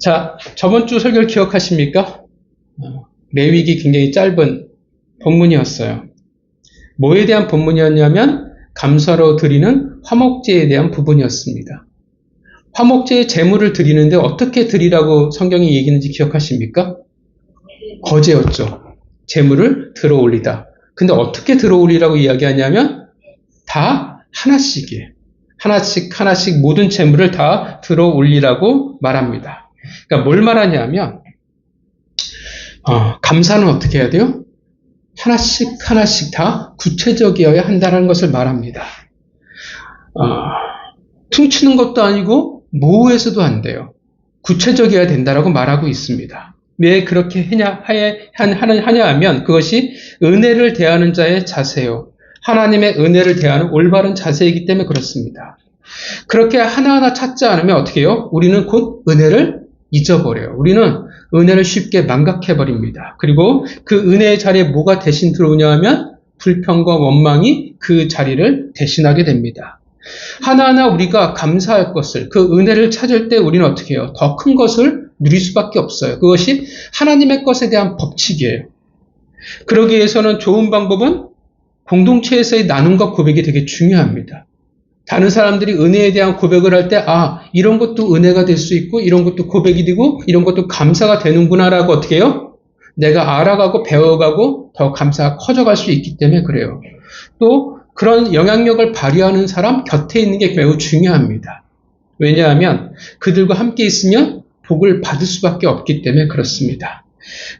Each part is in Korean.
자, 저번 주 설교를 기억하십니까? 레위기 굉장히 짧은 본문이었어요. 뭐에 대한 본문이었냐면 감사로 드리는 화목제에 대한 부분이었습니다. 화목제의 제물을 드리는데 어떻게 드리라고 성경이 얘기했는지 기억하십니까? 거제였죠. 제물을 들어 올리다. 근데 어떻게 들어 올리라고 이야기하냐면 다 하나씩이에요. 하나씩 모든 제물을 다 들어 올리라고 말합니다. 그러니까 뭘 말하냐면 감사는 어떻게 해야 돼요? 하나씩 다 구체적이어야 한다는 것을 말합니다. 퉁치는 것도 아니고 모호해서도 안 돼요. 구체적이어야 된다라고 말하고 있습니다. 왜 그렇게 하냐 하면 그것이 은혜를 대하는 자의 자세요. 하나님의 은혜를 대하는 올바른 자세이기 때문에 그렇습니다. 그렇게 하나하나 찾지 않으면 어떻게 해요? 우리는 곧 은혜를 잊어버려요. 우리는 은혜를 쉽게 망각해버립니다. 그리고 그 은혜의 자리에 뭐가 대신 들어오냐 하면 불평과 원망이 그 자리를 대신하게 됩니다. 하나하나 우리가 감사할 것을, 그 은혜를 찾을 때 우리는 어떻게 해요? 더 큰 것을 누릴 수밖에 없어요. 그것이 하나님의 것에 대한 법칙이에요. 그러기 위해서는 좋은 방법은 공동체에서의 나눔과 고백이 되게 중요합니다. 다른 사람들이 은혜에 대한 고백을 할 때, 이런 것도 은혜가 될 수 있고, 이런 것도 고백이 되고, 이런 것도 감사가 되는구나라고 어떻게 해요? 내가 알아가고 배워가고 더 감사가 커져갈 수 있기 때문에 그래요. 또 그런 영향력을 발휘하는 사람 곁에 있는 게 매우 중요합니다. 왜냐하면 그들과 함께 있으면 복을 받을 수밖에 없기 때문에 그렇습니다.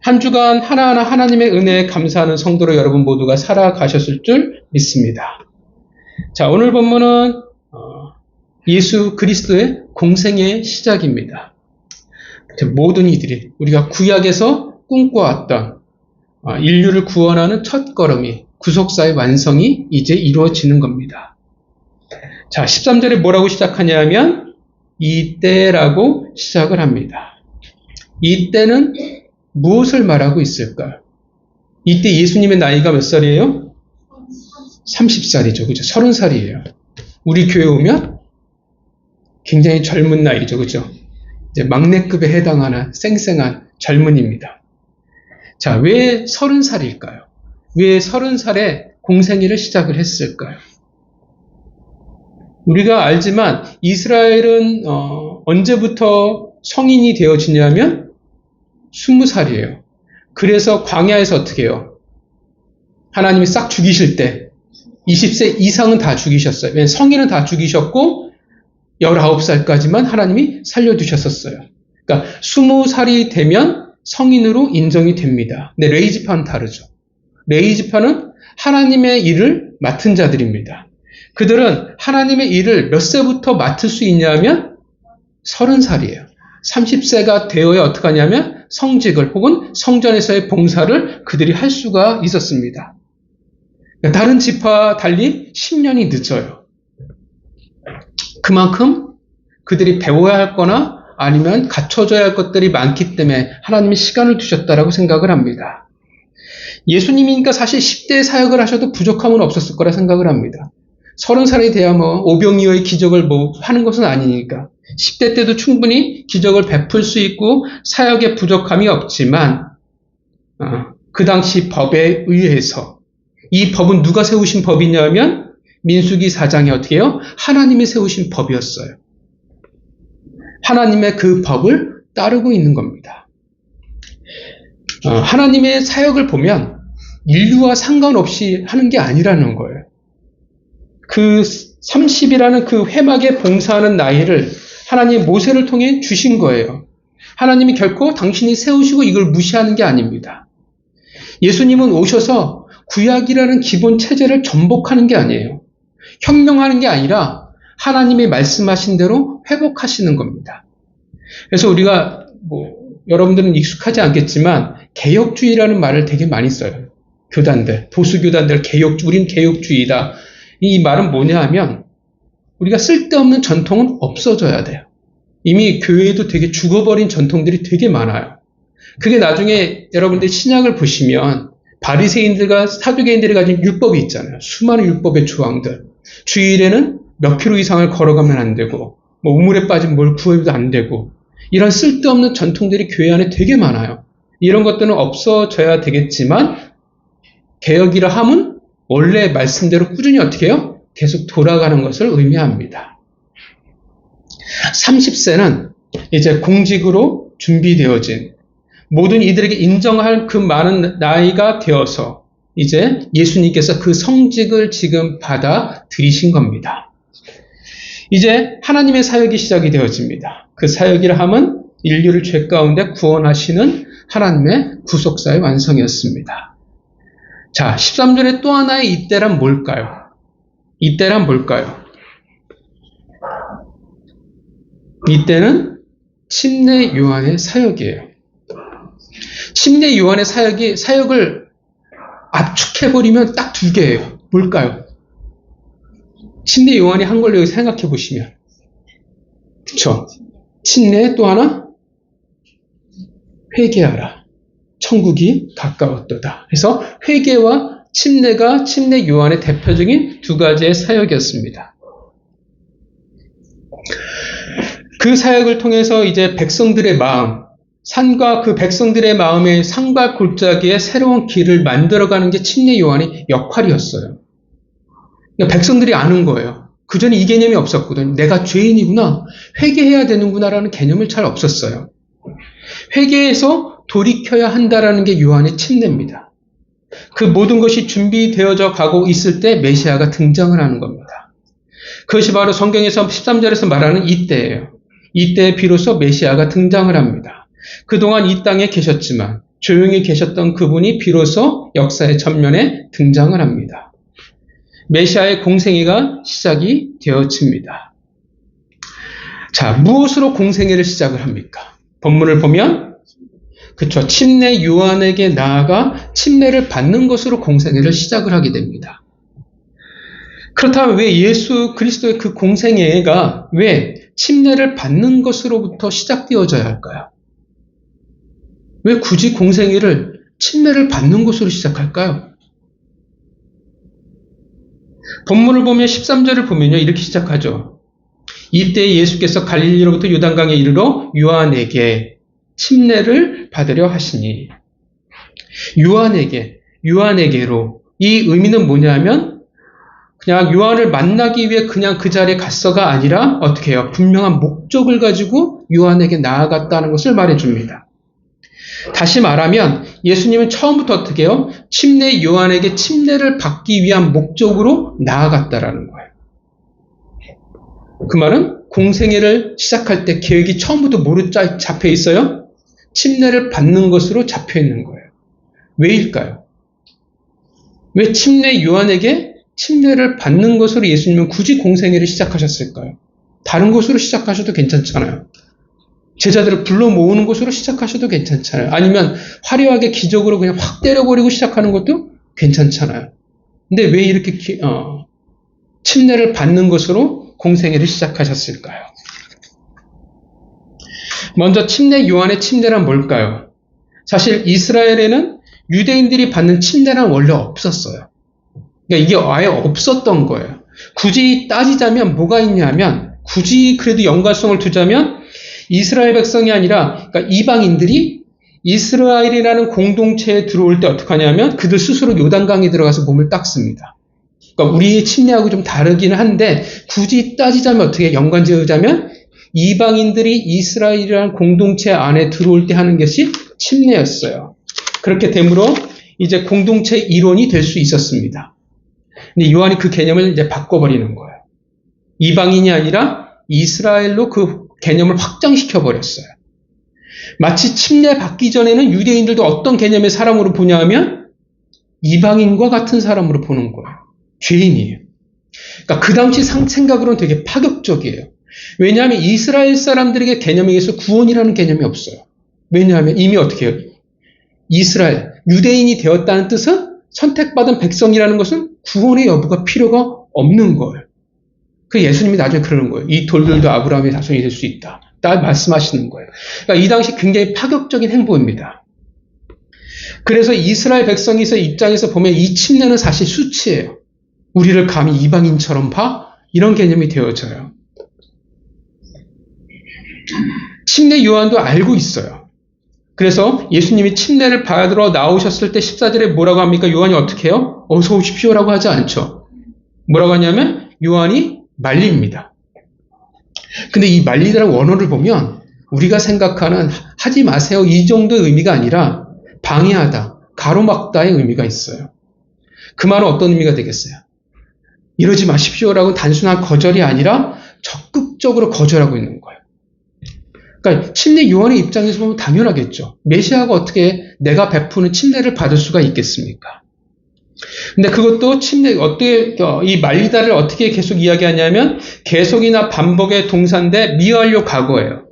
한 주간 하나하나 하나님의 은혜에 감사하는 성도로 여러분 모두가 살아가셨을 줄 믿습니다. 자, 오늘 본문은 예수 그리스도의 공생의 시작입니다. 모든 이들이 우리가 구약에서 꿈꿔왔던 인류를 구원하는 첫 걸음이 구속사의 완성이 이제 이루어지는 겁니다. 자, 13절에 뭐라고 시작하냐면 이때라고 시작을 합니다. 이때는 무엇을 말하고 있을까요? 이때 예수님의 나이가 몇 살이에요? 30살이죠. 그죠? 30살이에요. 우리 교회 오면 굉장히 젊은 나이죠. 그죠? 이제 막내급에 해당하는 쌩쌩한 젊은이입니다. 자, 왜 30살일까요? 왜 30살에 공생애를 시작을 했을까요? 우리가 알지만 이스라엘은 언제부터 성인이 되어지냐면 20살이에요. 그래서 광야에서 어떻게 해요? 하나님이 싹 죽이실 때 20세 이상은 다 죽이셨어요. 왜냐하면 성인은 다 죽이셨고 19살까지만 하나님이 살려두셨었어요. 그러니까 20살이 되면 성인으로 인정이 됩니다. 근데 레이지파는 다르죠. 레이지파는 하나님의 일을 맡은 자들입니다. 그들은 하나님의 일을 몇 세부터 맡을 수 있냐면 30살이에요. 30세가 되어야 어떻게 하냐면 성직을 혹은 성전에서의 봉사를 그들이 할 수가 있었습니다. 다른 지파와 달리 10년이 늦어요. 그만큼 그들이 배워야 할 거나 아니면 갖춰져야 할 것들이 많기 때문에 하나님이 시간을 두셨다라고 생각을 합니다. 예수님이니까 사실 10대 사역을 하셔도 부족함은 없었을 거라 생각을 합니다. 30살이 돼야 오병이어의 기적을 하는 것은 아니니까 10대 때도 충분히 기적을 베풀 수 있고 사역에 부족함이 없지만 그 당시 법에 의해서 이 법은 누가 세우신 법이냐면 민수기 4장에 어떻게 해요? 하나님이 세우신 법이었어요. 하나님의 그 법을 따르고 있는 겁니다. 하나님의 사역을 인류와 상관없이 하는 게 아니라는 거예요. 그 30이라는 그 회막에 봉사하는 나이를 하나님이 모세를 통해 주신 거예요. 하나님이 결코 당신이 세우시고 이걸 무시하는 게 아닙니다. 예수님은 오셔서 구약이라는 기본 체제를 전복하는 게 아니에요. 혁명하는 게 아니라 하나님이 말씀하신 대로 회복하시는 겁니다. 그래서 우리가 여러분들은 익숙하지 않겠지만 개혁주의라는 말을 되게 많이 써요. 교단들, 보수교단들 우린 개혁주의다. 이 말은 뭐냐 하면 우리가 쓸데없는 전통은 없어져야 돼요. 이미 교회에도 되게 죽어버린 전통들이 되게 많아요. 그게 나중에 여러분들 신약을 보시면 바리새인들과 사두개인들이 가진 율법이 있잖아요. 수많은 율법의 조항들. 주일에는 몇 킬로 이상을 걸어가면 안 되고 우물에 빠진 뭘 구해도 안 되고 이런 쓸데없는 전통들이 교회 안에 되게 많아요. 이런 것들은 없어져야 되겠지만 개혁이라 함은 원래 말씀대로 꾸준히 어떻게 해요? 계속 돌아가는 것을 의미합니다. 30세는 이제 공직으로 준비되어진 모든 이들에게 인정할 그 많은 나이가 되어서 이제 예수님께서 그 성직을 지금 받아들이신 겁니다. 이제 하나님의 사역이 시작이 되어집니다. 그 사역이라 함은 인류를 죄 가운데 구원하시는 하나님의 구속사의 완성이었습니다. 자, 13절에 또 하나의 이때란 뭘까요? 이때란 뭘까요? 이때는 침례 요한의 사역이에요. 침례 요한의 사역을 압축해버리면 딱 두 개예요. 뭘까요? 침례 요한이 한 걸로 생각해 보시면. 그쵸? 침례 또 하나? 회개하라. 천국이 가까웠도다. 그래서 회개와 침례가 침례 요한의 대표적인 두 가지의 사역이었습니다. 그 사역을 통해서 이제 백성들의 마음, 산과 그 백성들의 마음의 산과 골짜기에 새로운 길을 만들어가는 게 침례 요한의 역할이었어요. 그러니까 백성들이 아는 거예요. 그전에 이 개념이 없었거든요. 내가 죄인이구나, 회개해야 되는구나라는 개념을 잘 없었어요. 회개해서 돌이켜야 한다라는 게 요한의 침례입니다. 그 모든 것이 준비되어져 가고 있을 때 메시아가 등장을 하는 겁니다. 그것이 바로 성경에서 13절에서 말하는 이때예요. 이때에 비로소 메시아가 등장을 합니다. 그동안 이 땅에 계셨지만 조용히 계셨던 그분이 비로소 역사의 전면에 등장을 합니다. 메시아의 공생애가 시작이 되어집니다. 자, 무엇으로 공생애를 시작을 합니까? 본문을 보면 그쵸, 침례 요한에게 나아가 침례를 받는 것으로 공생애를 시작을 하게 됩니다. 그렇다면 왜 예수 그리스도의 그 공생애가 왜 침례를 받는 것으로부터 시작되어져야 할까요? 왜 굳이 공생애를 침례를 받는 것으로 시작할까요? 본문을 보면 13절을 보면요, 이렇게 시작하죠. 이때 예수께서 갈릴리로부터 요단강에 이르러 요한에게 침례를 받으려 하시니, 요한에게로, 이 의미는 뭐냐면 그냥 요한을 만나기 위해 그냥 그 자리에 갔어가 아니라 어떻게 해요? 분명한 목적을 가지고 요한에게 나아갔다는 것을 말해줍니다. 다시 말하면 예수님은 처음부터 어떻게 해요? 침례 요한에게 침례를 받기 위한 목적으로 나아갔다라는 거예요. 그 말은 공생애를 시작할 때 계획이 처음부터 뭐로 잡혀 있어요? 침례를 받는 것으로 잡혀 있는 거예요. 왜일까요? 왜 침례 요한에게 침례를 받는 것으로 예수님은 굳이 공생애를 시작하셨을까요? 다른 것으로 시작하셔도 괜찮잖아요. 제자들을 불러 모으는 것으로 시작하셔도 괜찮잖아요. 아니면 화려하게 기적으로 그냥 확 때려버리고 시작하는 것도 괜찮잖아요. 근데 왜 이렇게 침례를 받는 것으로 공생애를 시작하셨을까요? 먼저 침례 요한의 침례란 뭘까요? 사실 이스라엘에는 유대인들이 받는 침례란 원래 없었어요. 그러니까 이게 아예 없었던 거예요. 굳이 따지자면 뭐가 있냐면, 굳이 그래도 연관성을 두자면 이스라엘 백성이 아니라 그러니까 이방인들이 이스라엘이라는 공동체에 들어올 때 어떻게 하냐면 그들 스스로 요단강에 들어가서 몸을 닦습니다. 그러니까 우리의 침례하고 좀 다르긴 한데 굳이 따지자면 어떻게 연관 지으자면 이방인들이 이스라엘이라는 공동체 안에 들어올 때 하는 것이 침례였어요. 그렇게 되므로 이제 공동체 일원이 될 수 있었습니다. 근데 요한이 그 개념을 이제 바꿔버리는 거예요. 이방인이 아니라 이스라엘로 그 개념을 확장시켜 버렸어요. 마치 침례 받기 전에는 유대인들도 어떤 개념의 사람으로 보냐 하면 이방인과 같은 사람으로 보는 거예요. 죄인이에요. 그러니까 그 당시 생각으로는 되게 파격적이에요. 왜냐하면 이스라엘 사람들에게 개념에 의해서 구원이라는 개념이 없어요. 왜냐하면 이미 어떻게 해요? 이스라엘, 유대인이 되었다는 뜻은 선택받은 백성이라는 것은 구원의 여부가 필요가 없는 거예요. 그 예수님이 나중에 그러는 거예요. 이 돌들도 아브라함의 자손이 될 수 있다. 딱 말씀하시는 거예요. 그러니까 이 당시 굉장히 파격적인 행보입니다. 그래서 이스라엘 백성의 입장에서 보면 이 침례는 사실 수치예요. 우리를 감히 이방인처럼 봐? 이런 개념이 되어져요. 침례 요한도 알고 있어요. 그래서 예수님이 침례를 받으러 나오셨을 때 14절에 뭐라고 합니까? 요한이 어떻게 해요? 어서 오십시오라고 하지 않죠. 뭐라고 하냐면 요한이 말립니다. 근데 이 말리다라는 원어를 보면 우리가 생각하는 하지 마세요 이 정도의 의미가 아니라 방해하다, 가로막다의 의미가 있어요. 그 말은 어떤 의미가 되겠어요? 이러지 마십시오라고 단순한 거절이 아니라 적극적으로 거절하고 있는 거예요. 그러니까 침례 요한의 입장에서 보면 당연하겠죠. 메시아가 어떻게 내가 베푸는 침례를 받을 수가 있겠습니까? 근데 그것도 침례 어떻게 이 말리다를 어떻게 계속 이야기하냐면 계속이나 반복의 동사인데 미완료 과거예요.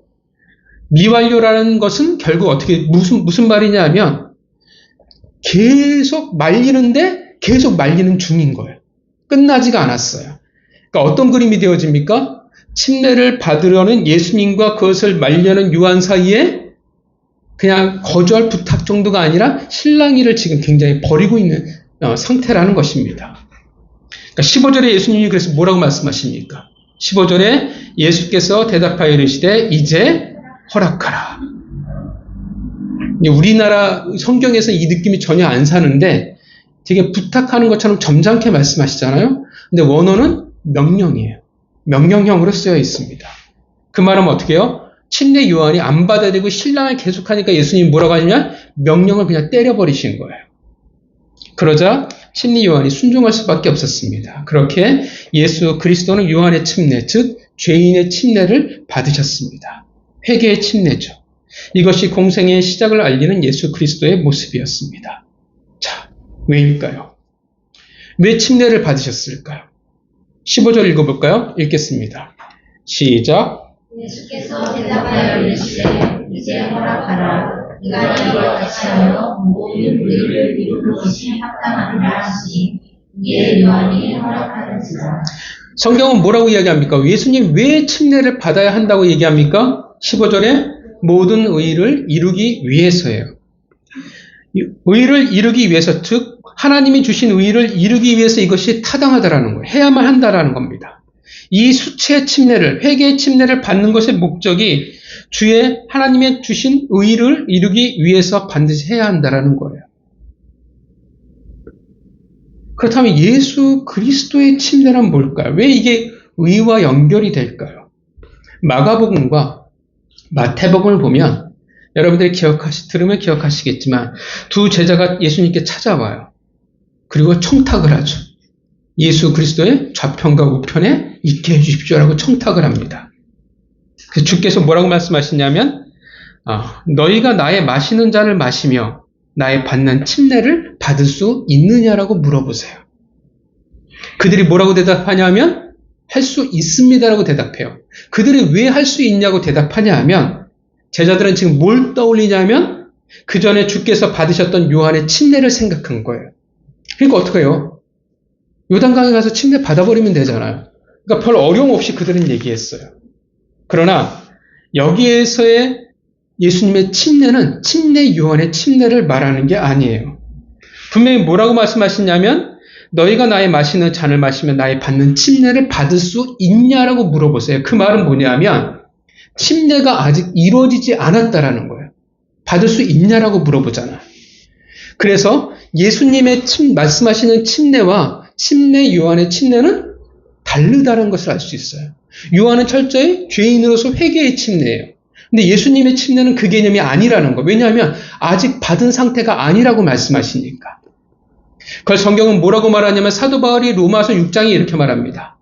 미완료라는 것은 결국 어떻게 무슨 말이냐면 계속 말리는데 계속 말리는 중인 거예요. 끝나지가 않았어요. 그러니까 어떤 그림이 되어집니까? 침례를 받으려는 예수님과 그것을 말려는 요한 사이에 그냥 거절 부탁 정도가 아니라 실랑이를 지금 굉장히 벌이고 있는 상태라는 것입니다. 그러니까 15절에 예수님이 그래서 뭐라고 말씀하십니까? 15절에 예수께서 대답하여 이르시되 이제 허락하라. 우리나라 성경에서 이 느낌이 전혀 안 사는데 되게 부탁하는 것처럼 점잖게 말씀하시잖아요. 근데 원어는 명령이에요. 명령형으로 쓰여 있습니다. 그 말은 어떻게 해요? 침례 요한이 안 받아들이고 신랑을 계속하니까 예수님이 뭐라고 하냐면 명령을 그냥 때려버리신 거예요. 그러자 침례 요한이 순종할 수밖에 없었습니다. 그렇게 예수 그리스도는 요한의 침례, 즉 죄인의 침례를 받으셨습니다. 회개의 침례죠. 이것이 공생의 시작을 알리는 예수 그리스도의 모습이었습니다. 자, 왜일까요? 왜 침례를 받으셨을까요? 15절 읽어볼까요? 읽겠습니다. 시작. 예수께서 대답하여 이르시되 이제 허락하라. 네가 이와 같이 하여 모든 의를 이루는 것이 합당하리라 하시니 이에 요한이 허락하는지라. 성경은 뭐라고 이야기합니까? 예수님 왜 침례를 받아야 한다고 얘기합니까? 15절에 모든 의를 이루기 위해서예요. 의를 이루기 위해서, 즉 하나님이 주신 의를 이루기 위해서 이것이 타당하다라는 거예요. 해야만 한다라는 겁니다. 이 수치의 침례를, 회개의 침례를 받는 것의 목적이 주의 하나님의 주신 의를 이루기 위해서 반드시 해야 한다라는 거예요. 그렇다면 예수 그리스도의 침례란 뭘까요? 왜 이게 의와 연결이 될까요? 마가복음과 마태복음을 보면 여러분들이 들으면 기억하시겠지만 두 제자가 예수님께 찾아와요. 그리고 청탁을 하죠. 예수 그리스도의 좌편과 우편에 있게 해주십시오라고 청탁을 합니다. 그래서 주께서 뭐라고 말씀하시냐면 너희가 나의 마시는 잔을 마시며 나의 받는 침례를 받을 수 있느냐라고 물어보세요. 그들이 뭐라고 대답하냐면 할 수 있습니다라고 대답해요. 그들이 왜 할 수 있냐고 대답하냐 하면 제자들은 지금 뭘 떠올리냐면 그 전에 주께서 받으셨던 요한의 침례를 생각한 거예요. 그러니까 어떻게 해요? 요단강에 가서 침례 받아버리면 되잖아요. 그러니까 별 어려움 없이 그들은 얘기했어요. 그러나 여기에서의 예수님의 침례는 침례 요한의 침례를 말하는 게 아니에요. 분명히 뭐라고 말씀하시냐면 너희가 나의 마시는 잔을 마시면 나의 받는 침례를 받을 수 있냐라고 물어보세요. 그 말은 뭐냐면 침례가 아직 이루어지지 않았다라는 거예요. 받을 수 있냐라고 물어보잖아요. 그래서 예수님의 말씀하시는 침례와 침례 요한의 침례는 다르다는 것을 알 수 있어요. 요한은 철저히 죄인으로서 회개의 침례예요. 근데 예수님의 침례는 그 개념이 아니라는 거. 왜냐하면 아직 받은 상태가 아니라고 말씀하시니까. 그걸 성경은 뭐라고 말하냐면 사도 바울이 로마서 6장에 이렇게 말합니다.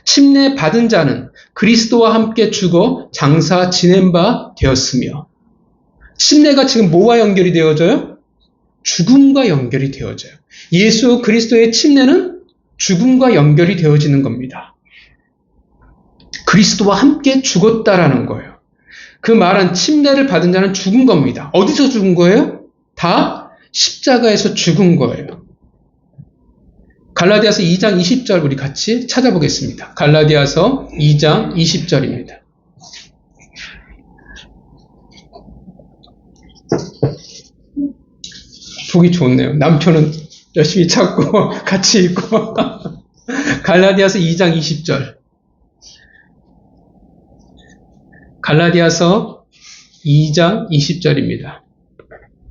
침례 받은 자는 그리스도와 함께 죽어 장사 지낸 바 되었으며 침례가 지금 뭐와 연결이 되어져요? 죽음과 연결이 되어져요. 예수 그리스도의 침례는 죽음과 연결이 되어지는 겁니다. 그리스도와 함께 죽었다라는 거예요. 그 말은 침례를 받은 자는 죽은 겁니다. 어디서 죽은 거예요? 다 십자가에서 죽은 거예요. 갈라디아서 2장 20절 우리 같이 찾아보겠습니다. 갈라디아서 2장 20절입니다. 보기 좋네요. 남편은 열심히 찾고 같이 읽고. 갈라디아서 2장 20절. 갈라디아서 2장 20절입니다.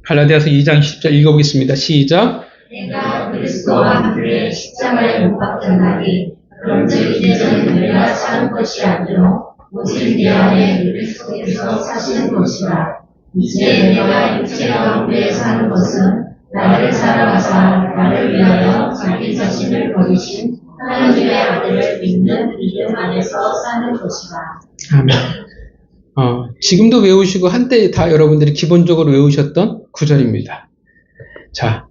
갈라디아서 2장 20절 읽어보겠습니다. 시작. 내가 그리스도와 함께 십자가에 못 박힌 날이 그런즉 이제는 내가 사는 것이 아니요 오직 내 안에 그리스도께서 사시는 것이라. 이제 내가 육체 가운데 사는 것은 나를 사랑하사 나를 위하여 자기 자신을 버리신 하나님의 아들을 믿는 믿음 안에서 사는 것이라. 아멘. 지금도 외우시고 한때 다 여러분들이 기본적으로 외우셨던 구절입니다. 자,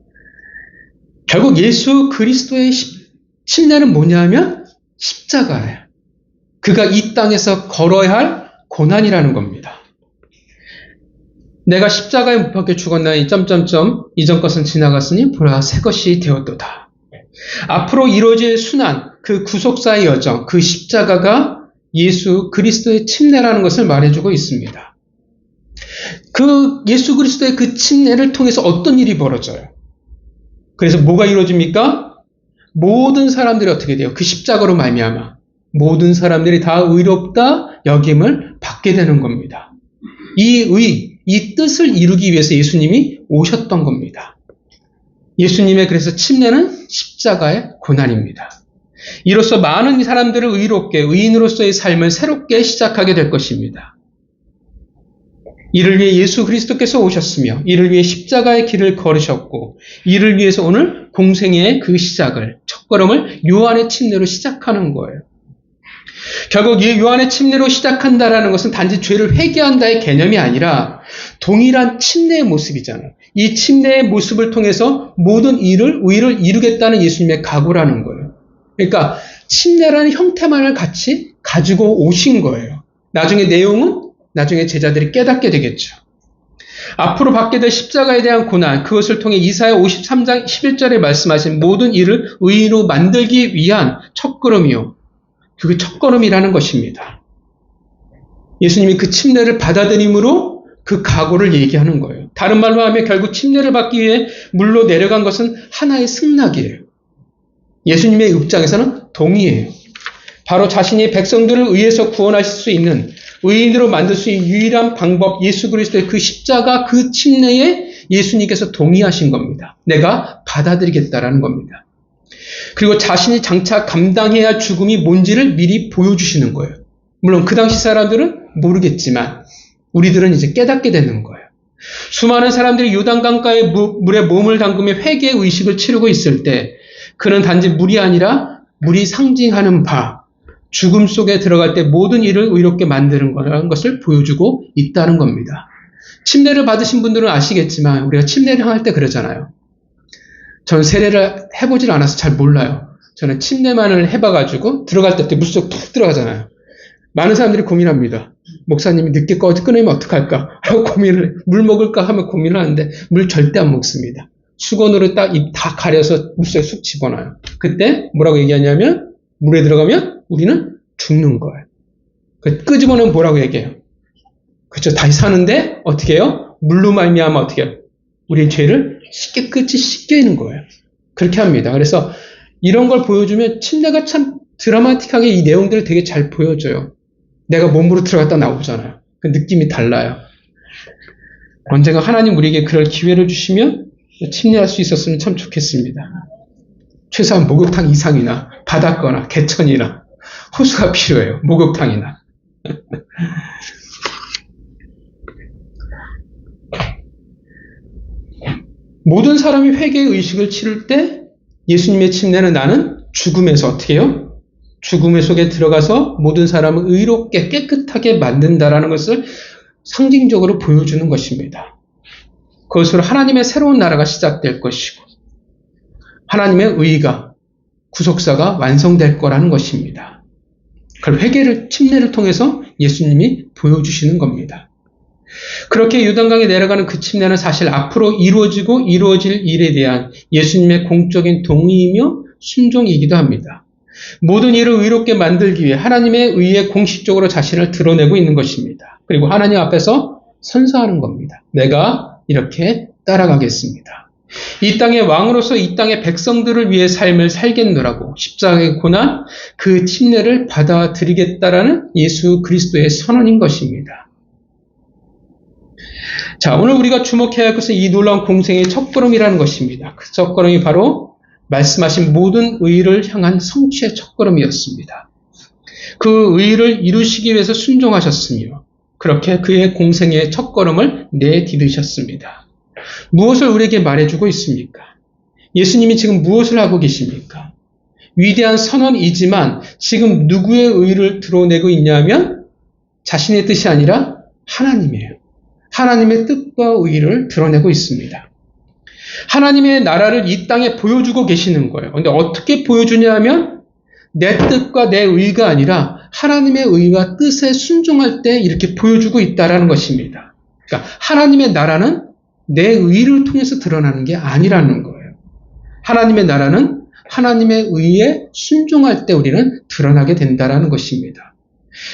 결국 예수 그리스도의 침례는 뭐냐면 십자가예요. 그가 이 땅에서 걸어야 할 고난이라는 겁니다. 내가 십자가에 못 박혀 죽었나니 점점점 이전 것은 지나갔으니 보라 새 것이 되었도다. 앞으로 이루어질 순환, 그 구속사의 여정, 그 십자가가 예수 그리스도의 침례라는 것을 말해주고 있습니다. 그 예수 그리스도의 그 침례를 통해서 어떤 일이 벌어져요? 그래서 뭐가 이루어집니까? 모든 사람들이 어떻게 돼요? 그 십자가로 말미암아 모든 사람들이 다 의롭다 여김을 받게 되는 겁니다. 이 뜻을 이루기 위해서 예수님이 오셨던 겁니다. 예수님의 그래서 침례는 십자가의 고난입니다. 이로써 많은 사람들을 의롭게 의인으로서의 삶을 새롭게 시작하게 될 것입니다. 이를 위해 예수 그리스도께서 오셨으며 이를 위해 십자가의 길을 걸으셨고 이를 위해서 오늘 공생애의 그 시작을 첫걸음을 요한의 침례로 시작하는 거예요. 결국 이 요한의 침례로 시작한다라는 것은 단지 죄를 회개한다의 개념이 아니라 동일한 침례의 모습이잖아요. 이 침례의 모습을 통해서 모든 의를 이루겠다는 예수님의 각오라는 거예요. 그러니까 침례라는 형태만을 같이 가지고 오신 거예요. 나중에 내용은 나중에 제자들이 깨닫게 되겠죠. 앞으로 받게 될 십자가에 대한 고난, 그것을 통해 이사야 53장 11절에 말씀하신 모든 일을 의인으로 만들기 위한 첫걸음이요. 그게 첫걸음이라는 것입니다. 예수님이 그 침례를 받아들임으로 그 각오를 얘기하는 거예요. 다른 말로 하면 결국 침례를 받기 위해 물로 내려간 것은 하나의 승낙이에요. 예수님의 입장에서는 동의해요. 바로 자신이 백성들을 의해서 구원하실 수 있는 의인으로 만들 수 있는 유일한 방법 예수 그리스도의 그 십자가 그 침례에 예수님께서 동의하신 겁니다. 내가 받아들이겠다라는 겁니다. 그리고 자신이 장차 감당해야 할 죽음이 뭔지를 미리 보여주시는 거예요. 물론 그 당시 사람들은 모르겠지만 우리들은 이제 깨닫게 되는 거예요. 수많은 사람들이 요단강가의 물에 몸을 담그며 회개의 의식을 치르고 있을 때 그는 단지 물이 아니라 물이 상징하는 바, 죽음 속에 들어갈 때 모든 일을 의롭게 만드는 거라는 것을 보여주고 있다는 겁니다. 침례를 받으신 분들은 아시겠지만 우리가 침례를 할 때 그러잖아요. 전 세례를 해보질 않아서 잘 몰라요. 저는 침례만을 해봐가지고 들어갈 때 물속 툭 들어가잖아요. 많은 사람들이 고민합니다. 목사님이 늦게 꺼내면 어떡할까 하고 물 먹을까 하면 고민을 하는데 물 절대 안 먹습니다. 수건으로 딱 입 다 가려서 물속에 쑥 집어넣어요. 그때 뭐라고 얘기하냐면 물에 들어가면 우리는 죽는 거예요. 끄집어내면 뭐라고 얘기해요? 그렇죠. 다시 사는데 어떻게 해요? 물로 말미암아 어떻게 해요? 우리의 죄를 깨끗이 씻겨내는 거예요. 그렇게 합니다. 그래서 이런 걸 보여주면 침례가 참 드라마틱하게 이 내용들을 되게 잘 보여줘요. 내가 몸으로 들어갔다 나오잖아요. 그 느낌이 달라요. 언젠가 하나님 우리에게 그럴 기회를 주시면 침례할 수 있었으면 참 좋겠습니다. 최소한 목욕탕 이상이나 바닷거나 개천이나 호수가 필요해요. 목욕탕이나. 모든 사람이 회개의 의식을 치를 때 예수님의 침례는 나는 죽음에서 어떻게 해요? 죽음의 속에 들어가서 모든 사람을 의롭게 깨끗하게 만든다라는 것을 상징적으로 보여주는 것입니다. 그것으로 하나님의 새로운 나라가 시작될 것이고 하나님의 의가 구속사가 완성될 거라는 것입니다. 그걸 회개를 침례를 통해서 예수님이 보여주시는 겁니다. 그렇게 요단강에 내려가는 그 침례는 사실 앞으로 이루어지고 이루어질 일에 대한 예수님의 공적인 동의이며 순종이기도 합니다. 모든 일을 의롭게 만들기 위해 하나님의 의에 공식적으로 자신을 드러내고 있는 것입니다. 그리고 하나님 앞에서 선서하는 겁니다. 내가 이렇게 따라가겠습니다. 이 땅의 왕으로서 이 땅의 백성들을 위해 삶을 살겠노라고 십자가의 고난, 그 침례를 받아들이겠다라는 예수 그리스도의 선언인 것입니다. 자, 오늘 우리가 주목해야 할 것은 이 놀라운 공생의 첫걸음이라는 것입니다. 그 첫걸음이 바로 말씀하신 모든 의를 향한 성취의 첫걸음이었습니다. 그 의를 이루시기 위해서 순종하셨으며 그렇게 그의 공생의 첫걸음을 내디디셨습니다. 무엇을 우리에게 말해주고 있습니까? 예수님이 지금 무엇을 하고 계십니까? 위대한 선언이지만 지금 누구의 의를 드러내고 있냐면 자신의 뜻이 아니라 하나님이에요. 하나님의 뜻과 의를 드러내고 있습니다. 하나님의 나라를 이 땅에 보여주고 계시는 거예요. 근데 어떻게 보여주냐 하면 내 뜻과 내 의가 아니라 하나님의 의와 뜻에 순종할 때 이렇게 보여주고 있다라는 것입니다. 그러니까 하나님의 나라는 내 의를 통해서 드러나는 게 아니라는 거예요. 하나님의 나라는 하나님의 의에 순종할 때 우리는 드러나게 된다라는 것입니다.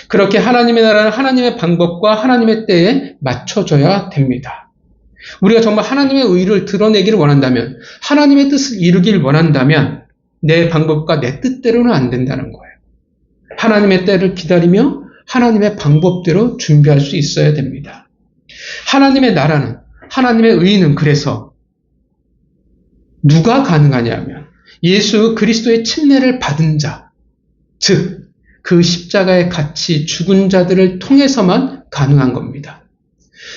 그렇게 하나님의 나라는 하나님의 방법과 하나님의 때에 맞춰져야 됩니다. 우리가 정말 하나님의 의를 드러내기를 원한다면, 하나님의 뜻을 이루길 원한다면 내 방법과 내 뜻대로는 안 된다는 거예요. 하나님의 때를 기다리며 하나님의 방법대로 준비할 수 있어야 됩니다. 하나님의 나라는, 하나님의 의는 그래서 누가 가능하냐면 예수 그리스도의 침례를 받은 자, 즉 그 십자가에 같이 죽은 자들을 통해서만 가능한 겁니다.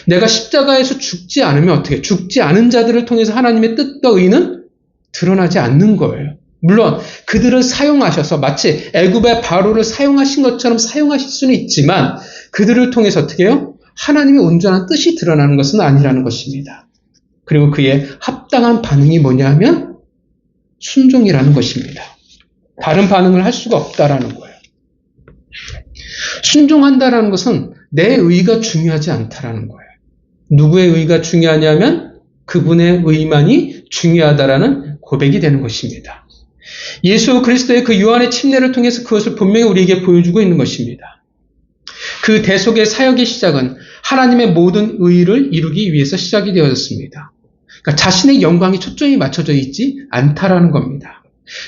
내가 십자가에서 죽지 않으면 어떻게? 죽지 않은 자들을 통해서 하나님의 뜻과 의는 드러나지 않는 거예요. 물론 그들을 사용하셔서 마치 애굽의 바로를 사용하신 것처럼 사용하실 수는 있지만 그들을 통해서 어떻게 해요? 하나님의 온전한 뜻이 드러나는 것은 아니라는 것입니다. 그리고 그의 합당한 반응이 뭐냐 하면 순종이라는 것입니다. 다른 반응을 할 수가 없다라는 거예요. 순종한다라는 것은 내 의가 중요하지 않다라는 거예요. 누구의 의가 중요하냐면 그분의 의만이 중요하다라는 고백이 되는 것입니다. 예수 그리스도의 그 요한의 침례를 통해서 그것을 분명히 우리에게 보여주고 있는 것입니다. 그 대속의 사역의 시작은 하나님의 모든 의를 이루기 위해서 시작이 되어졌습니다. 그러니까 자신의 영광에 초점이 맞춰져 있지 않다라는 겁니다.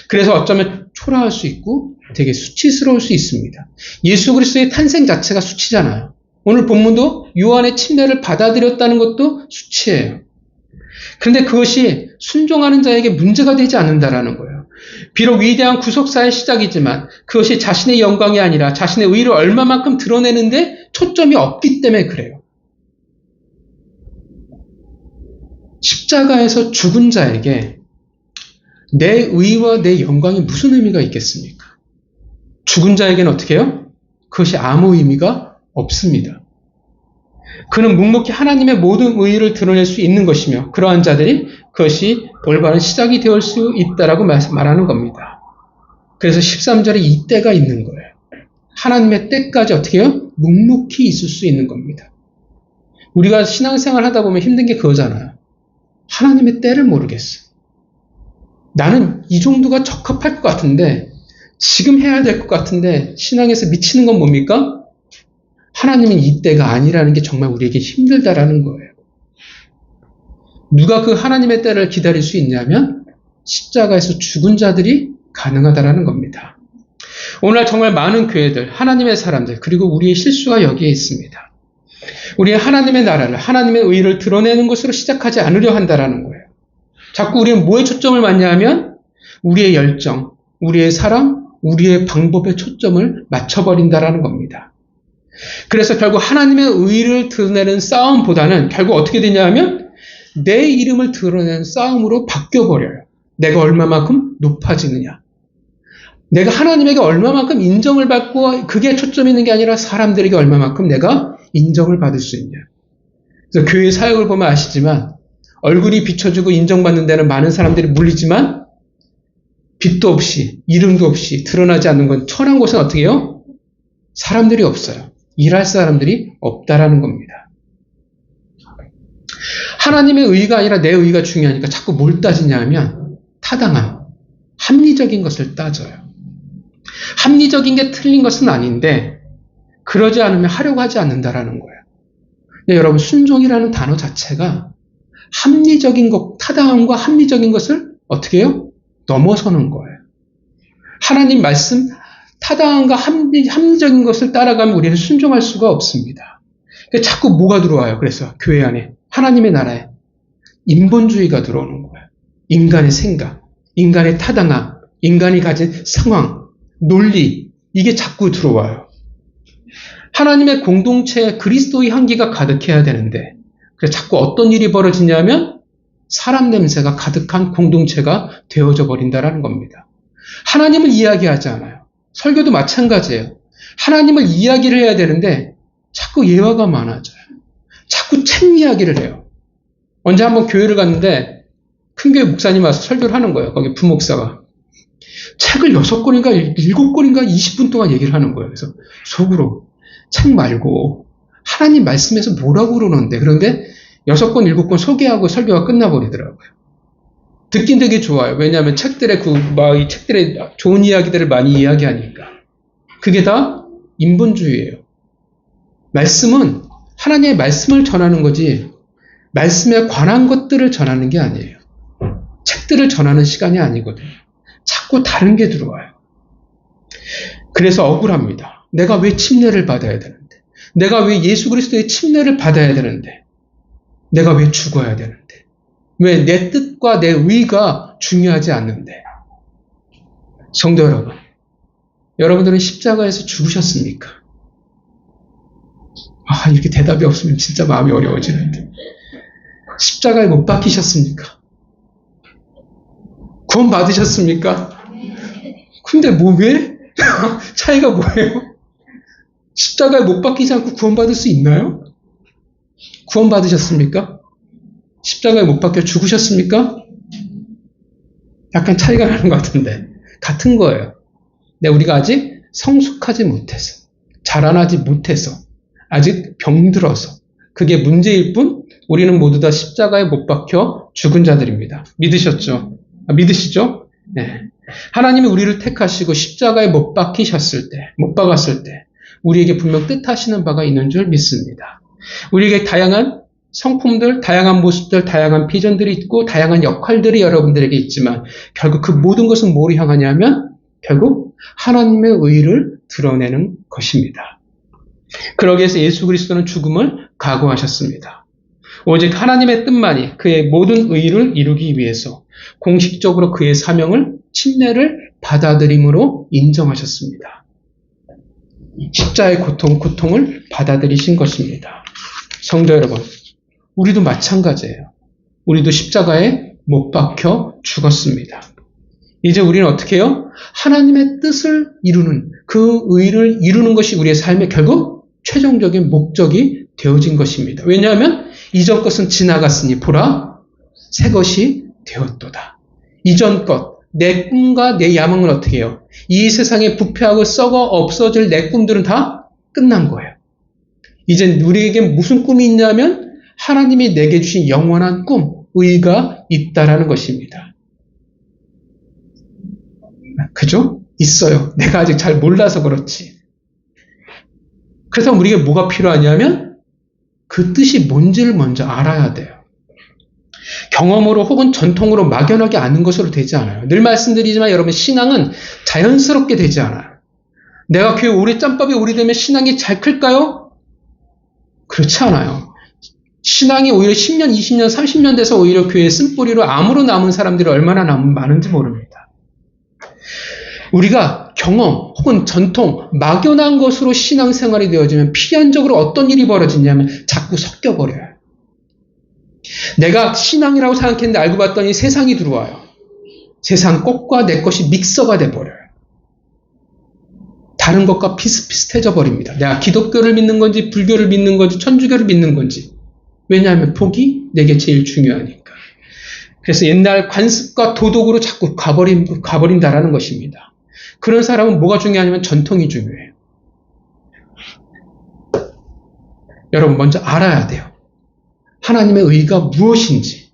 그래서 어쩌면 초라할 수 있고 되게 수치스러울 수 있습니다. 예수 그리스도의 탄생 자체가 수치잖아요. 오늘 본문도 요한의 침례를 받아들였다는 것도 수치예요. 그런데 그것이 순종하는 자에게 문제가 되지 않는다라는 거예요. 비록 위대한 구속사의 시작이지만 그것이 자신의 영광이 아니라 자신의 의를 얼마만큼 드러내는데 초점이 없기 때문에 그래요. 십자가에서 죽은 자에게 내 의와 내 영광이 무슨 의미가 있겠습니까? 죽은 자에게는 어떻게 해요? 그것이 아무 의미가 없습니다. 그는 묵묵히 하나님의 모든 의를 드러낼 수 있는 것이며 그러한 자들이 그것이 올바른 시작이 될 수 있다라고 말하는 겁니다. 그래서 13절에 이 때가 있는 거예요. 하나님의 때까지 어떻게 해요? 묵묵히 있을 수 있는 겁니다. 우리가 신앙생활 하다 보면 힘든 게 그거잖아요. 하나님의 때를 모르겠어. 나는 이 정도가 적합할 것 같은데 지금 해야 될 것 같은데 신앙에서 미치는 건 뭡니까? 하나님은 이 때가 아니라는 게 정말 우리에게 힘들다라는 거예요. 누가 그 하나님의 때를 기다릴 수 있냐면 십자가에서 죽은 자들이 가능하다라는 겁니다. 오늘날 정말 많은 교회들, 하나님의 사람들, 그리고 우리의 실수가 여기에 있습니다. 우리의 하나님의 나라를, 하나님의 의를 드러내는 것으로 시작하지 않으려 한다라는 거예요. 자꾸 우리는 뭐에 초점을 맞냐 하면 우리의 열정, 우리의 사랑, 우리의 방법에 초점을 맞춰버린다라는 겁니다. 그래서 결국 하나님의 의를 드러내는 싸움보다는 결국 어떻게 되냐 하면 내 이름을 드러내는 싸움으로 바뀌어버려요. 내가 얼마만큼 높아지느냐. 내가 하나님에게 얼마만큼 인정을 받고 그게 초점이 있는 게 아니라 사람들에게 얼마만큼 내가 인정을 받을 수 있냐. 그래서 교회 사역을 보면 아시지만 얼굴이 비춰지고 인정받는 데는 많은 사람들이 물리지만 빛도 없이 이름도 없이 드러나지 않는 건 천한 곳은 어떻게 해요? 사람들이 없어요. 일할 사람들이 없다라는 겁니다. 하나님의 의가 아니라 내 의가 중요하니까 자꾸 뭘 따지냐 하면 타당한, 합리적인 것을 따져요. 합리적인 게 틀린 것은 아닌데 그러지 않으면 하려고 하지 않는다라는 거예요. 근데 여러분 순종이라는 단어 자체가 합리적인 것, 타당함과 합리적인 것을 어떻게 해요? 넘어서는 거예요. 하나님 말씀, 타당함과 합리적인 것을 따라가면 우리는 순종할 수가 없습니다. 자꾸 뭐가 들어와요. 그래서 교회 안에 하나님의 나라에 인본주의가 들어오는 거예요. 인간의 생각, 인간의 타당함, 인간이 가진 상황, 논리, 이게 자꾸 들어와요. 하나님의 공동체에 그리스도의 향기가 가득해야 되는데, 그래서 자꾸 어떤 일이 벌어지냐면 사람 냄새가 가득한 공동체가 되어져 버린다는 겁니다. 하나님을 이야기하지 않아요. 설교도 마찬가지예요. 하나님을 이야기를 해야 되는데 자꾸 예화가 많아져요. 자꾸 책 이야기를 해요. 언제 한번 교회를 갔는데 큰 교회 목사님 와서 설교를 하는 거예요. 거기 부목사가. 책을 6권인가 7권인가 20분 동안 얘기를 하는 거예요. 그래서 속으로 책 말고 하나님 말씀에서 뭐라고 그러는데, 그런데 6권 7권 소개하고 설교가 끝나버리더라고요. 듣긴 되게 좋아요. 왜냐하면 책들의 이 책들의 좋은 이야기들을 많이 이야기하니까. 그게 다 인본주의예요. 말씀은 하나님의 말씀을 전하는 거지 말씀에 관한 것들을 전하는 게 아니에요. 책들을 전하는 시간이 아니거든요. 자꾸 다른 게 들어와요. 그래서 억울합니다. 내가 왜 침례를 받아야 되는데, 내가 왜 예수 그리스도의 침례를 받아야 되는데, 내가 왜 죽어야 되는데, 왜 내 뜻과 내 의가 중요하지 않는데. 성도 여러분, 여러분들은 십자가에서 죽으셨습니까? 이렇게 대답이 없으면 진짜 마음이 어려워지는데. 십자가에 못 박히셨습니까? 구원 받으셨습니까? 근데 왜? 차이가 뭐예요? 십자가에 못 박히지 않고 구원 받을 수 있나요? 구원 받으셨습니까? 십자가에 못 박혀 죽으셨습니까? 약간 차이가 나는 것 같은데. 같은 거예요. 근데 우리가 아직 성숙하지 못해서, 자라나지 못해서, 아직 병들어서, 그게 문제일 뿐, 우리는 모두 다 십자가에 못 박혀 죽은 자들입니다. 믿으셨죠? 믿으시죠? 네. 하나님이 우리를 택하시고 십자가에 못 박히셨을 때, 못 박았을 때, 우리에게 분명 뜻하시는 바가 있는 줄 믿습니다. 우리에게 다양한 성품들, 다양한 모습들, 다양한 비전들이 있고, 다양한 역할들이 여러분들에게 있지만, 결국 그 모든 것은 뭐를 향하냐면, 결국 하나님의 의를 드러내는 것입니다. 그러기 위해서 예수 그리스도는 죽음을 각오하셨습니다. 오직 하나님의 뜻만이 그의 모든 의를 이루기 위해서 공식적으로 그의 사명을, 침례를 받아들임으로 인정하셨습니다. 십자의 고통을 받아들이신 것입니다. 성도 여러분, 우리도 마찬가지예요. 우리도 십자가에 못 박혀 죽었습니다. 이제 우리는 어떻게 해요? 하나님의 뜻을 이루는, 그 의를 이루는 것이 우리의 삶의 결국 최종적인 목적이 되어진 것입니다. 왜냐하면 이전 것은 지나갔으니 보라, 새 것이 되었도다. 이전 것, 내 꿈과 내 야망은 어떻게 해요? 이 세상에 부패하고 썩어 없어질 내 꿈들은 다 끝난 거예요. 이제 우리에게 무슨 꿈이 있냐면 하나님이 내게 주신 영원한 꿈, 의가 있다라는 것입니다. 그죠? 있어요. 내가 아직 잘 몰라서 그렇지. 그래서 우리에게 뭐가 필요하냐면 그 뜻이 뭔지를 먼저 알아야 돼요. 경험으로 혹은 전통으로 막연하게 아는 것으로 되지 않아요. 늘 말씀드리지만 여러분, 신앙은 자연스럽게 되지 않아요. 내가 교회 오래 짬밥이 오래되면 신앙이 잘 클까요? 그렇지 않아요. 신앙이 오히려 10년, 20년, 30년 돼서 오히려 교회에 쓴뿌리로 암으로 남은 사람들이 얼마나 많은지 모릅니다. 우리가 경험 혹은 전통, 막연한 것으로 신앙생활이 되어지면 필연적으로 어떤 일이 벌어지냐면 자꾸 섞여버려요. 내가 신앙이라고 생각했는데 알고 봤더니 세상이 들어와요. 세상 것과 내 것이 믹서가 돼버려요. 다른 것과 비슷비슷해져 버립니다. 내가 기독교를 믿는 건지 불교를 믿는 건지 천주교를 믿는 건지. 왜냐하면 복이 내게 제일 중요하니까. 그래서 옛날 관습과 도덕으로 자꾸 가버린다라는 것입니다. 그런 사람은 뭐가 중요하냐면 전통이 중요해요. 여러분, 먼저 알아야 돼요. 하나님의 의가 무엇인지.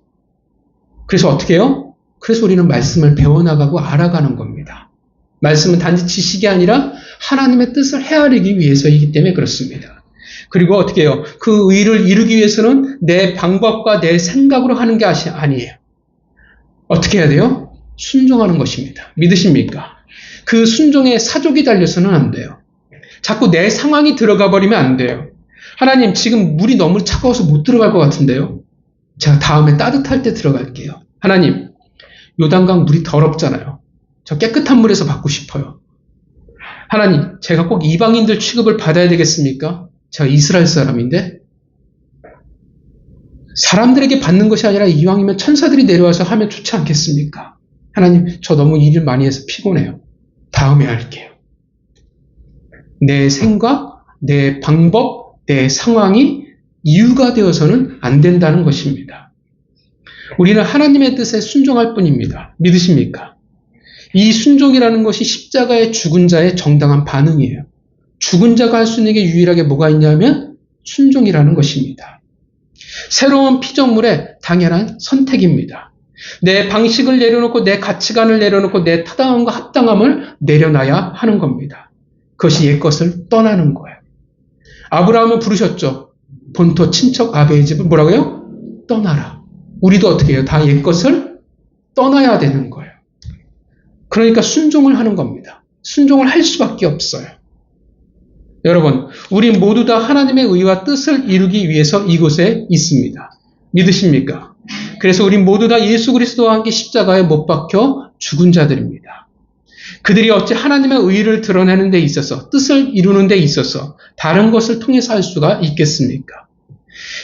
그래서 어떻게 해요? 그래서 우리는 말씀을 배워나가고 알아가는 겁니다. 말씀은 단지 지식이 아니라 하나님의 뜻을 헤아리기 위해서이기 때문에 그렇습니다. 그리고 어떻게 해요? 그 의를 이루기 위해서는 내 방법과 내 생각으로 하는 게 아니에요. 어떻게 해야 돼요? 순종하는 것입니다. 믿으십니까? 그 순종에 사족이 달려서는 안 돼요. 자꾸 내 상황이 들어가 버리면 안 돼요. 하나님, 지금 물이 너무 차가워서 못 들어갈 것 같은데요. 제가 다음에 따뜻할 때 들어갈게요. 하나님, 요단강 물이 더럽잖아요. 저 깨끗한 물에서 받고 싶어요. 하나님, 제가 꼭 이방인들 취급을 받아야 되겠습니까? 제가 이스라엘 사람인데? 사람들에게 받는 것이 아니라 이왕이면 천사들이 내려와서 하면 좋지 않겠습니까? 하나님, 저 너무 일을 많이 해서 피곤해요. 다음에 할게요. 내 생각, 내 방법, 내 상황이 이유가 되어서는 안 된다는 것입니다. 우리는 하나님의 뜻에 순종할 뿐입니다. 믿으십니까? 이 순종이라는 것이 십자가의 죽은 자의 정당한 반응이에요. 죽은 자가 할 수 있는 게 유일하게 뭐가 있냐면 순종이라는 것입니다. 새로운 피조물의 당연한 선택입니다. 내 방식을 내려놓고 내 가치관을 내려놓고 내 타당함과 합당함을 내려놔야 하는 겁니다. 그것이 옛것을 떠나는 거예요. 아브라함은 부르셨죠. 본토 친척 아베의 집을 뭐라고요? 떠나라. 우리도 어떻게 해요? 다 옛것을 떠나야 되는 거예요. 그러니까 순종을 하는 겁니다. 순종을 할 수밖에 없어요. 여러분, 우리 모두 다 하나님의 의와 뜻을 이루기 위해서 이곳에 있습니다. 믿으십니까? 그래서 우리 모두 다 예수 그리스도와 함께 십자가에 못 박혀 죽은 자들입니다. 그들이 어찌 하나님의 의를 드러내는 데 있어서, 뜻을 이루는 데 있어서 다른 것을 통해서 할 수가 있겠습니까?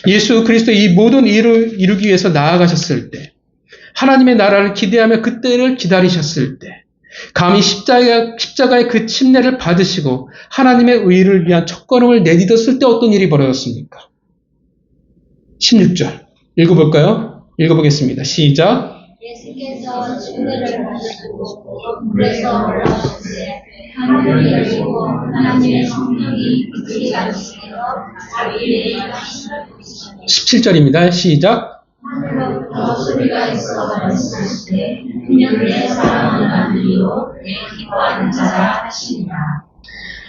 예수 그리스도 이 모든 일을 이루기 위해서 나아가셨을 때, 하나님의 나라를 기대하며 그때를 기다리셨을 때, 감히 십자가의 그 침례를 받으시고 하나님의 의를 위한 첫걸음을 내딛었을 때 어떤 일이 벌어졌습니까? 16절 읽어볼까요? 읽어보겠습니다. 시작. 예수께서 침례를 받으시고 물에서 올라오셨을 하늘이 열리고 하나님의 성령이 빛이 같으시며 자기의 하심을 보이시니 17절입니다. 시작. 하늘로부터 소리가 있어 말씀하시되 그는 내 사랑하는 아들이요 내 기뻐하는 자라 하시니라.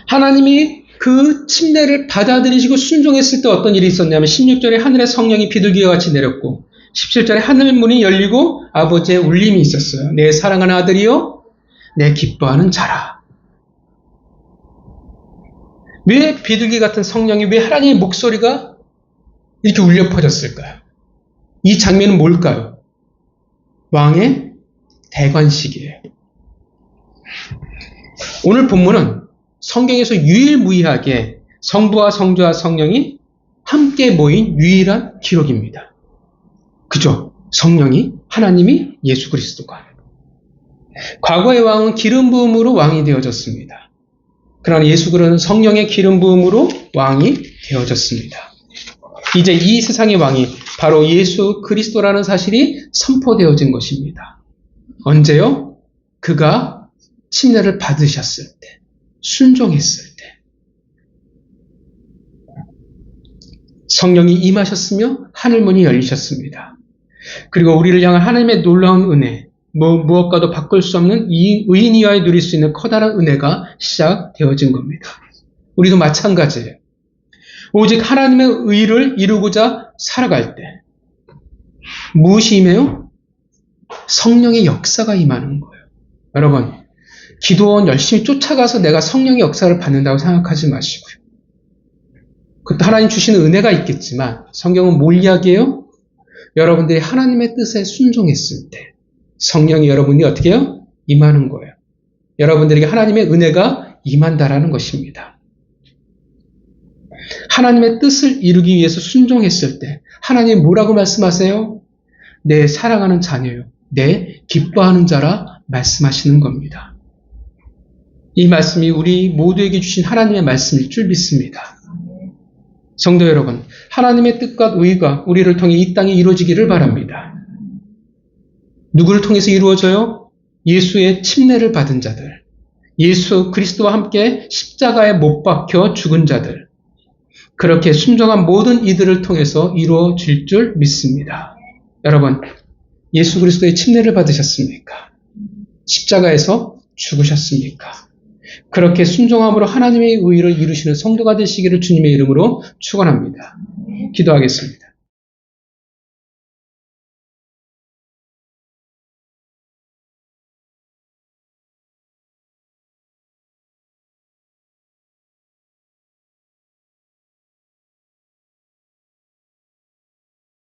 하나님이 그 침례를 받아들이시고 순종했을 때 어떤 일이 있었냐면 16절에 하늘의 성령이 비둘기와 같이 내렸고 17절에 하늘 문이 열리고 아버지의 울림이 있었어요. 내 사랑하는 아들이요 내 기뻐하는 자라. 왜 비둘기 같은 성령이, 왜 하나님의 목소리가 이렇게 울려 퍼졌을까요? 이 장면은 뭘까요? 왕의 대관식이에요. 오늘 본문은 성경에서 유일무이하게 성부와 성자와 성령이 함께 모인 유일한 기록입니다. 그죠? 성령이, 하나님이, 예수 그리스도가. 과거의 왕은 기름 부음으로 왕이 되어졌습니다. 그러나 예수 그리스도는 성령의 기름 부음으로 왕이 되어졌습니다. 이제 이 세상의 왕이 바로 예수 그리스도라는 사실이 선포되어진 것입니다. 언제요? 그가 침례를 받으셨을 때, 순종했을 때. 성령이 임하셨으며 하늘문이 열리셨습니다. 그리고 우리를 향한 하나님의 놀라운 은혜, 무엇과도 바꿀 수 없는 이 의인 이하에 누릴 수 있는 커다란 은혜가 시작되어진 겁니다. 우리도 마찬가지예요. 오직 하나님의 의를 이루고자 살아갈 때 무엇이 임해요? 성령의 역사가 임하는 거예요. 여러분, 기도원 열심히 쫓아가서 내가 성령의 역사를 받는다고 생각하지 마시고요. 그것도 하나님 주시는 은혜가 있겠지만 성경은 뭘 이야기해요? 여러분들이 하나님의 뜻에 순종했을 때 성령이 여러분이 어떻게 해요? 임하는 거예요. 여러분들에게 하나님의 은혜가 임한다라는 것입니다. 하나님의 뜻을 이루기 위해서 순종했을 때 하나님 뭐라고 말씀하세요? 내 사랑하는 자녀요. 내 기뻐하는 자라 말씀하시는 겁니다. 이 말씀이 우리 모두에게 주신 하나님의 말씀일 줄 믿습니다. 성도 여러분, 하나님의 뜻과 의가 우리를 통해 이 땅에 이루어지기를 바랍니다. 누구를 통해서 이루어져요? 예수의 침례를 받은 자들, 예수 그리스도와 함께 십자가에 못 박혀 죽은 자들, 그렇게 순종한 모든 이들을 통해서 이루어질 줄 믿습니다. 여러분, 예수 그리스도의 침례를 받으셨습니까? 십자가에서 죽으셨습니까? 그렇게 순종함으로 하나님의 의를 이루시는 성도가 되시기를 주님의 이름으로 축원합니다. 기도하겠습니다.